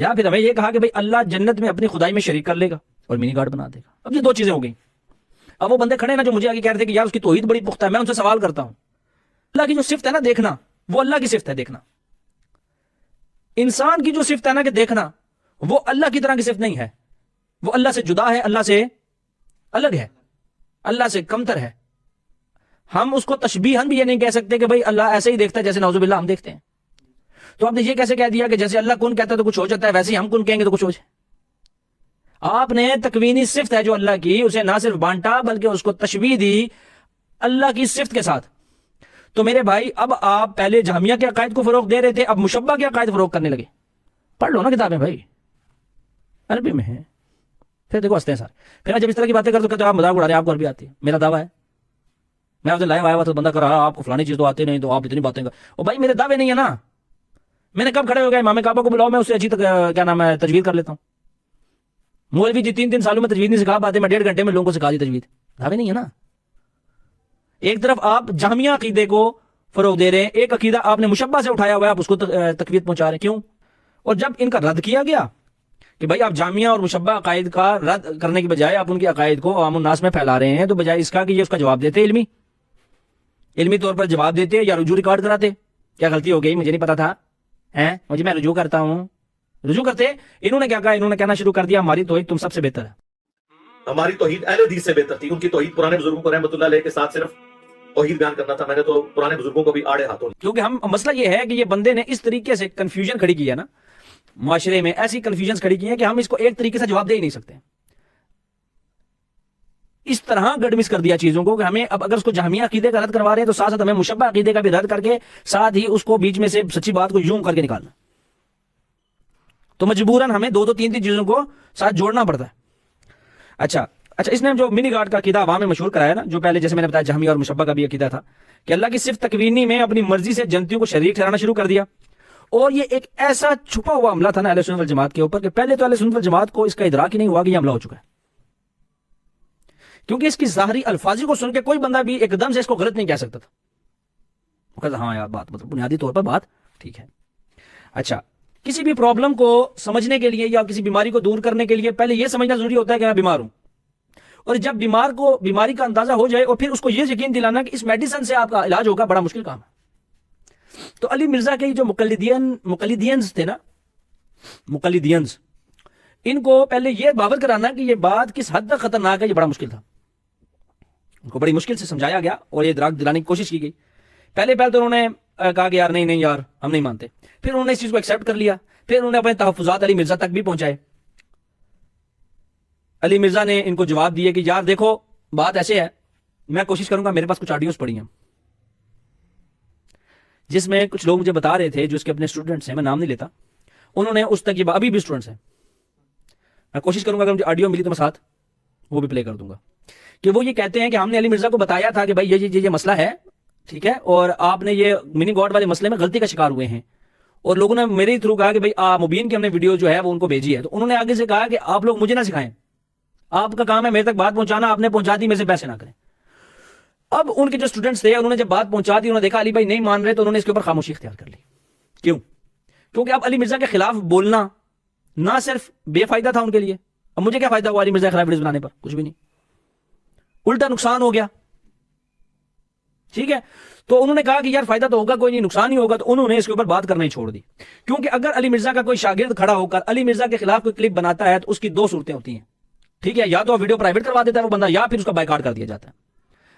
یا پھر ہمیں یہ کہا کہ بھائی اللہ جنت میں اپنی خدائی میں شریک کر لے گا اور منی گاڈ بنا دے گا. اب یہ دو چیزیں ہو گئی. اب وہ بندے کھڑے نا جو مجھے آگے کہہ رہے تھے کہ یار اس کی توحید بڑی پختہ ہے, میں ان سے سوال کرتا ہوں, اللہ کی جو صفت ہے نا دیکھنا, وہ اللہ کی صفت ہے دیکھنا. انسان کی جو صفت ہے نا کہ دیکھنا, وہ اللہ کی طرح کی صفت نہیں ہے. وہ اللہ سے جدا ہے, اللہ سے الگ ہے, اللہ سے کمتر ہے. ہم اس کو تشبیہاً بھی یہ نہیں کہہ سکتے کہ بھائی اللہ ایسے ہی دیکھتا ہے جیسے نعوذ باللہ ہم دیکھتے ہیں. تو آپ نے یہ کیسے کہہ دیا کہ جیسے اللہ کن کہتا ہے تو کچھ ہو جاتا ہے, ویسے ہی ہم کن کہیں گے تو کچھ ہو جائے. آپ نے تکوینی صفت ہے جو اللہ کی, اسے نہ صرف بانٹا بلکہ اس کو تشبیہ دی اللہ کی صفت کے ساتھ. تو میرے بھائی اب آپ پہلے جہمیہ کے عقائد کو فروغ دے رہے تھے, اب مشبہ کے عقائد فروغ کرنے لگے. پڑھ لو نا کتابیں بھائی, عربی میں ہیں. پھر دیکھو ہنستے ہیں سارے. پھر جب اس طرح کی باتیں کرتے تو آپ مذاق اڑا رہے ہیں, آپ کو عربی آتی ہے. میرا دعویٰ ہے, میں آپ سے لائیو آیا ہوا تو بندہ کر رہا آپ کو فلانی چیز تو آتی نہیں, تو آپ اتنی باتیں کر. او بھائی میرے دعوے نہیں ہے نا, میں نے کب کھڑے ہو گئے امام کعبہ کو بلاؤ, میں اسے اچھی کیا نام ہے تجوید کر لیتا ہوں. مولوی جی 3 سالوں میں تجوید نہیں سکھا پاتے, میں 1.5 گھنٹے میں لوگوں کو سکھا دی تجوید. دعوے نہیں ہے نا. ایک طرف آپ جہمیہ عقیدے کو فروغ دے رہے ہیں, ایک عقیدہ آپ نے مشبہ سے اٹھایا ہوا ہے, آپ اس کو تقویت پہنچا رہے ہیں. کیوں؟ اور جب ان کا رد کیا گیا کہ بھائی آپ جامعہ اور مشبہ عقائد کا رد کرنے کی بجائے آپ ان کے عقائد کو عوام الناس میں پھیلا رہے ہیں, تو بجائے اس کا کہ یہ اس کا جواب دیتے, علمی طور پر جواب دیتے یا رجوع ریکارڈ کراتے. کیا غلطی ہو گئی, مجھے نہیں پتا تھا, مجھے میں رجوع کرتا ہوں, رجوع کرتے. انہوں نے کیا کہا, انہوں نے کہنا شروع کر دیا ہماری توحید تم سب سے بہتر ہے. ہماری توحید اہل حدیث سے بہتر تھی. ان کی توحید پرانے بزرگوں کو رحمۃ اللہ علیہ کے ساتھ صرف توحید بیان کرنا تھا. میں نے تو پرانے بزرگوں کو بھی آڑے ہاتھوں. کیونکہ ہم مسئلہ یہ ہے کہ یہ بندے نے اس طریقے سے کنفیوژن کھڑی کی ہے نا معاشرے میں, ایسی کنفیوژن کھڑی کی ہے کہ ہم اس کو ایک طریقے سے جواب دے ہی نہیں سکتے. اس طرح گڈ مس کر دیا چیزوں کو کہ ہمیں اب اگر اس کو جہمیہ عقیدے کا رد کروا رہے ہیں تو ساتھ ساتھ ہمیں مشبہ عقیدے کا بھی رد کر کے ساتھ ہی اس کو بیچ میں سے سچی بات کو یوں کر کے نکالنا. تو مجبوراً ہمیں 2-3 چیزوں کو ساتھ جوڑنا پڑتا ہے. اچھا اس نے جو منی گاڈ کا عقیدہ عوام میں مشہور کرایا نا, جو پہلے جیسے میں نے بتایا جہمیہ اور مشبہ کا بھی عقیدہ تھا کہ اللہ کی صرف تکوینی میں اپنی مرضی سے جنتیوں کو شریک ٹھہرانا شروع کر دیا. اور یہ ایک ایسا چھپا ہوا عملہ تھا نا اہل سنت والجماعت کے اوپر کہ پہلے تو اہل سنت والجماعت کو اس کا ادراک ہی نہیں ہوا کہ یہ عملہ ہو چکا ہے, کیونکہ اس کی ظاہری الفاظی کو سن کے کوئی بندہ بھی ایک دم سے اس کو غلط نہیں کہہ سکتا تھا. وہ کہتا ہاں یار بات مطلب بنیادی طور پر بات ٹھیک ہے. اچھا, کسی بھی پرابلم کو سمجھنے کے لیے یا کسی بیماری کو دور کرنے کے لیے پہلے یہ سمجھنا ضروری ہوتا ہے کہ میں بیمار ہوں, اور جب بیمار کو بیماری کا اندازہ ہو جائے اور پھر اس کو یہ یقین دلانا کہ اس میڈیسن سے آپ کا علاج ہوگا, بڑا مشکل کام ہے. تو علی مرزا کے جو مقلدینز تھے نا, مقلدینز, ان کو پہلے یہ باور کرانا کہ یہ بات کس حد تک خطرناک ہے یہ بڑا مشکل تھا. ان کو بڑی مشکل سے سمجھایا گیا اور یہ ادراک دلانے کی کوشش کی گئی. پہلے تو انہوں نے کہا کہ یار نہیں یار ہم نہیں مانتے. پھر انہوں نے اس چیز کو ایکسیپٹ کر لیا, پھر انہوں نے اپنے تحفظات علی مرزا تک بھی پہنچائے. علی مرزا نے ان کو جواب دیے کہ یار دیکھو بات ایسے ہے, میں کوشش کروں گا, میرے پاس کچھ آڈیوز پڑی ہیں جس میں کچھ لوگ مجھے بتا رہے تھے جو اس کے اپنے اسٹوڈنٹس ہیں, میں نام نہیں لیتا, انہوں نے اس تک یہ ابھی بھی اسٹوڈنٹس ہیں, میں کوشش کروں گا اگر مجھے آڈیو ملی تو میں ساتھ وہ بھی پلے کر دوں گا, کہ وہ یہ کہتے ہیں کہ ہم نے علی مرزا کو بتایا تھا کہ بھائی یہ مسئلہ ہے ٹھیک ہے, اور آپ نے یہ منی گاڈ والے مسئلے میں غلطی کا شکار ہوئے ہیں, اور لوگوں نے میرے تھرو کہا کہ بھائی مبین کی ہم نے ویڈیو جو ہے وہ ان کو بھیجی ہے. تو انہوں نے آگے سے کہا کہ آپ لوگ مجھے نہ سکھائیں, آپ کا کام ہے میرے تک بات پہنچانا, آپ نے پہنچا دی, میرے سے پیسے نہ کریں. اب ان کے جو اسٹوڈنٹس تھے انہوں نے جب بات پہنچا دی, انہوں نے دیکھا علی بھائی نہیں مان رہے, تو انہوں نے اس کے اوپر خاموشی اختیار کر لی. کیوں؟ کیونکہ اب علی مرزا کے خلاف بولنا نہ صرف بے فائدہ تھا ان کے لیے, اب مجھے کیا فائدہ ہوا علی مرزا کے خلاف ویڈیوز بنانے پر, کچھ بھی نہیں, الٹا نقصان ہو گیا. ٹھیک ہے, تو انہوں نے کہا کہ یار فائدہ تو ہوگا کوئی نہیں, نقصان ہی ہوگا, تو انہوں نے اس کے اوپر بات کرنا ہی چھوڑ دی. کیونکہ اگر علی مرزا کا کوئی شاگرد کھڑا ہو کر علی مرزا کے خلاف کوئی کلپ بناتا ہے تو اس کی 2 صورتیں ہوتی ہیں. ٹھیک ہے, یا تو ویڈیو پرائیویٹ کروا دیتا ہے وہ بندہ, یا پھر اس کا بائیکاٹ کر دیا جاتا ہے.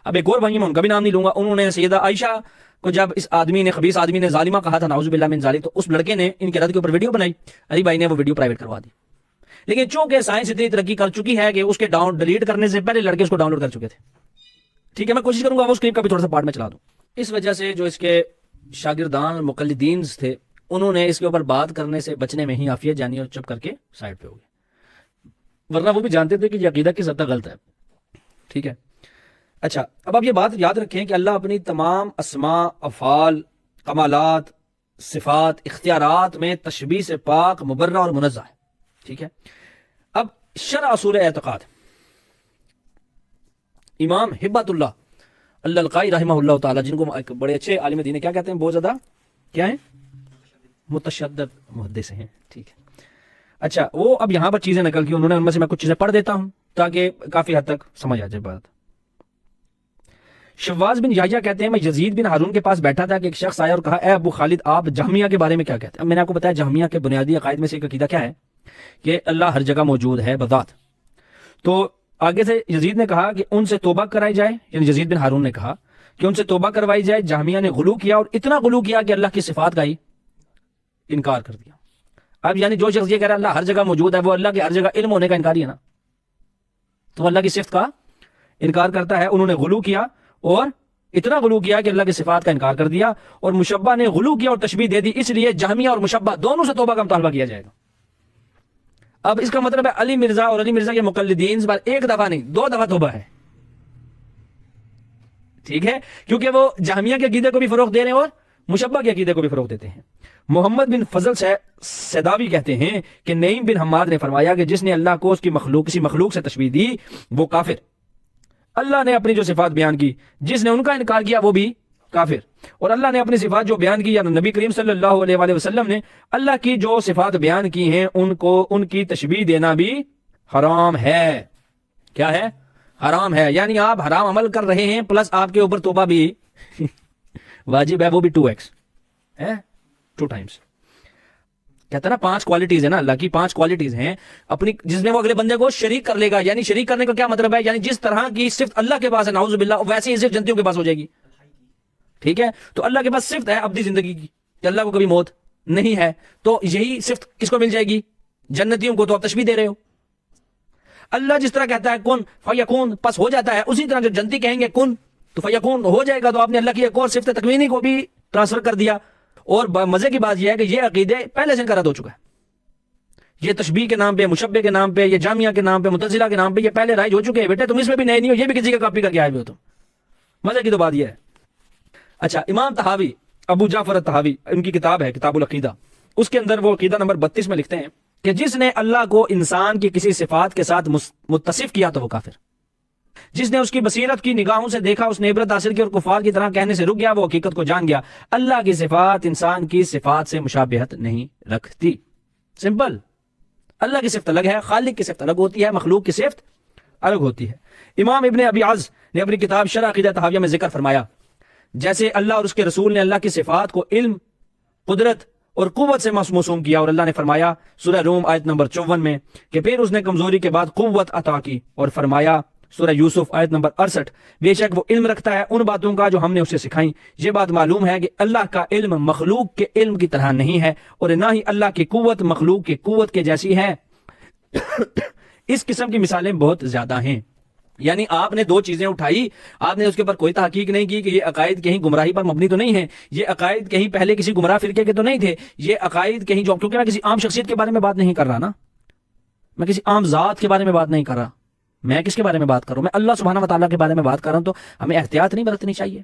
اب ایک اور بھائی میں ان کا بھی نام نہیں لوں گا, انہوں نے سیدہ عائشہ کو جب اس آدمی نے, خبیث آدمی نے ظالمہ کہا تھا نعوذ باللہ من ذالک, تو اس لڑکے نے ان کے رد کے اوپر ویڈیو بنائی, علی بھائی نے وہ ویڈیو پرائیویٹ کروا دی. لیکن چونکہ سائنس اتنی ترقی کر چکی ہے کہ اس کے ڈیلیٹ کرنے سے پہلے لڑکے اس کو ڈاؤن لوڈ کر چکے تھے. ٹھیک ہے, میں کوشش کروں گا وہ اس کلپ کا بھی تھوڑا سا پارٹ میں چلا دوں. اس وجہ سے جو اس کے شاگردان مقلدین تھے انہوں نے اس کے اوپر بات کرنے سے بچنے میں ہی عافیت جانی اور چپ کر کے سائڈ پہ ہو گئے, ورنہ وہ بھی جانتے تھے کہ یہ عقیدہ کس حد تک غلط ہے. ٹھیک ہے, اچھا اب آپ یہ بات یاد رکھیں کہ اللہ اپنی تمام اسماء, افعال, کمالات, صفات, اختیارات میں تشبیہ سے پاک, مبرہ اور منزہ ہے. ٹھیک ہے, اب شرع اصول اعتقاد, امام ہبت اللہ القائی رحمہ اللہ تعالی, جن کو ایک بڑے اچھے عالم دین کیا کہتے ہیں, بہت زیادہ کیا ہیں, متشدد محدث ہیں. ٹھیک ہے, اچھا وہ اب یہاں پر چیزیں نکل کی انہوں نے، ان میں سے میں کچھ چیزیں پڑھ دیتا ہوں تاکہ کافی حد تک سمجھ آ جائے بات. شواز بن یحییٰ کہتے ہیں میں یزید بن ہارون کے پاس بیٹھا تھا کہ ایک شخص آیا اور کہا اے ابو خالد آپ جہمیہ کے بارے میں کیا کہتے ہیں. اب میں نے آپ کو بتایا جہمیہ کے بنیادی عقائد میں سے ایک عقیدہ کیا ہے کہ اللہ ہر جگہ موجود ہے بذات. تو آگے سے یزید نے کہا کہ ان سے توبہ کرائی جائے، یعنی یزید بن ہارون نے کہا کہ ان سے توبہ کروائی جائے. جہمیہ نے غلو کیا اور اتنا غلو کیا کہ اللہ کی صفات کا ہی انکار کر دیا. اب یعنی جو شخص یہ کہہ رہا ہے اللہ ہر جگہ موجود ہے وہ اللہ کے ہر جگہ علم ہونے کا انکار ہی ہے نا، تو اللہ کی صفت کا انکار کرتا ہے. انہوں نے غلو کیا اور اتنا غلو کیا کہ اللہ کی صفات کا انکار کر دیا، اور مشبہ نے غلو کیا اور تشبیہ دے دی، اس لیے جہمیہ اور مشبہ دونوں سے توبہ کا مطالبہ کیا جائے گا. اب اس کا مطلب ہے علی مرزا اور علی مرزا کے مقلدین اس بار ایک دفعہ نہیں 2 دفعہ توبہ ہے، ٹھیک ہے، کیونکہ وہ جہمیہ کے عقیدے کو بھی فروغ دے رہے ہیں اور مشبہ کے عقیدے کو بھی فروغ دیتے ہیں. محمد بن فضل سیداوی کہتے ہیں کہ نعیم بن حماد نے فرمایا کہ جس نے اللہ کو اس کی مخلوق کسی مخلوق سے تشبیہ دی وہ کافر. اللہ نے اپنی جو صفات بیان کی جس نے ان کا انکار کیا وہ بھی کافر، اور اللہ نے اپنی صفات جو بیان کی، یعنی نبی کریم صلی اللہ علیہ وآلہ وسلم نے اللہ کی جو صفات بیان کی ہیں ان کو ان کی تشبیہ دینا بھی حرام ہے. کیا ہے؟ حرام ہے. یعنی آپ حرام عمل کر رہے ہیں پلس آپ کے اوپر توبہ بھی واجب ہے، وہ بھی 2x ہے، 2 times. کہتا نا 5 کوالٹیز ہیں نا اللہ کی، 5 کوالٹیز ہیں اپنی جس میں وہ اگلے بندے کو شریک کر لے گا. یعنی شریک کرنے کا کیا مطلب ہے؟ یعنی جس طرح کی صفت اللہ کے پاس ہے نعوذ باللہ ویسے ہی صرف جنتیوں کے پاس ہو جائے گی. ٹھیک ہے، تو اللہ کے پاس صفت ہے ابدی زندگی کی کہ اللہ کو کبھی موت نہیں ہے، تو یہی صفت کس کو مل جائے گی؟ جنتیوں کو. تو آپ تشبیہ دے رہے ہو. اللہ جس طرح کہتا ہے کن فیکون پس ہو جاتا ہے، اسی طرح جو جنتی کہیں گے کن تو فیکون ہو جائے گا. تو آپ نے اللہ کی ایک اور صفت تکوینی کو بھی ٹرانسفر کر دیا. اور مزے کی بات یہ ہے کہ یہ عقیدے پہلے سے رد ہو چکا ہے. یہ تشبیہ کے نام پہ، مشبہ کے نام پہ، یہ جامعہ کے نام پہ، معتزلہ کے نام پہ یہ پہلے رائج ہو چکے ہیں. بیٹے تم اس میں بھی نئے نہیں ہو، یہ بھی کسی کا کاپی کر کے آئے ہوئے ہو تم. مزے کی تو بات یہ ہے. اچھا امام طحاوی ابو جعفر الطحاوی ان کی کتاب ہے کتاب العقیدہ، اس کے اندر وہ عقیدہ نمبر 32 میں لکھتے ہیں کہ جس نے اللہ کو انسان کی کسی صفات کے ساتھ متصف کیا تو وہ کافر. جس نے اس کی بصیرت کی نگاہوں سے دیکھا اس نے عبرت حاصل کی اور کفار کی طرح کہنے سے رک گیا وہ حقیقت کو جان گیا. اللہ کی صفات انسان کی صفات سے مشابہت نہیں رکھتی. سمپل. اللہ کی صفت الگ ہے، خالق کی صفت الگ ہوتی ہے، مخلوق کی صفت الگ ہوتی ہے. امام ابن ابی عز نے اپنی کتاب شرح عقیدہ طحاویہ میں ذکر فرمایا جیسے اللہ اور اس کے رسول نے اللہ کی صفات کو علم، قدرت اور قوت سے موسوم کیا، اور اللہ نے فرمایا سورہ روم آیت نمبر 54 میں کہ پھر اس نے کمزوری کے بعد قوت عطا کی، اور فرمایا سورہ یوسف آیت نمبر 68 بے شک وہ علم رکھتا ہے ان باتوں کا جو ہم نے اسے سکھائیں. یہ بات معلوم ہے کہ اللہ کا علم مخلوق کے علم کی طرح نہیں ہے، اور نہ ہی اللہ کی قوت مخلوق کی قوت کے جیسی ہے. اس قسم کی مثالیں بہت زیادہ ہیں. یعنی آپ نے 2 چیزیں اٹھائی، آپ نے اس کے اوپر کوئی تحقیق نہیں کی کہ یہ عقائد کہیں گمراہی پر مبنی تو نہیں ہے، یہ عقائد کہیں پہلے کسی گمراہ فرقے کے تو نہیں تھے، یہ عقائد کہیں جو، کیونکہ میں کسی عام شخصیت کے بارے میں بات نہیں کر رہا نا، میں کسی عام ذات کے بارے میں بات نہیں کر رہا. میں کس کے بارے میں بات کر رہا ہوں؟ میں اللہ سبحانہ و تعالیٰ کے بارے میں بات کر رہا ہوں. تو ہمیں احتیاط نہیں برتنی چاہیے.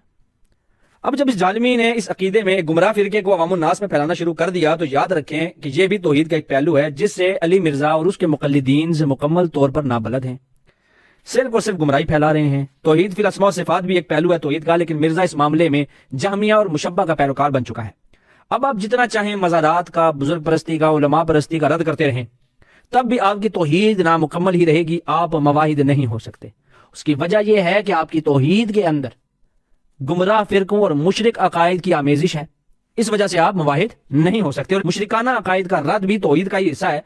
اب جب اس ظالمی نے اس عقیدے میں گمراہ فرقے کو عوام الناس میں پھیلانا شروع کر دیا تو یاد رکھیں کہ یہ بھی توحید کا ایک پہلو ہے جس سے علی مرزا اور اس کے مقلدین سے مکمل طور پر نابلد ہیں، صرف اور صرف گمراہی پھیلا رہے ہیں. توحید فی الاسماء و صفات بھی ایک پہلو ہے توحید کا، لیکن مرزا اس معاملے میں جہمیہ اور مشبہ کا پیروکار بن چکا ہے. اب آپ جتنا چاہیں مزارات کا، بزرگ پرستی کا، علماء پرستی کا رد کرتے رہیں، تب بھی آپ کی توحید نامکمل ہی رہے گی، آپ مواحد نہیں ہو سکتے. اس کی وجہ یہ ہے کہ آپ کی توحید کے اندر گمراہ فرقوں اور مشرک عقائد کی آمیزش ہے، اس وجہ سے آپ مواحد نہیں ہو سکتے. اور مشرکانہ عقائد کا رد بھی توحید کا ہی حصہ ہے.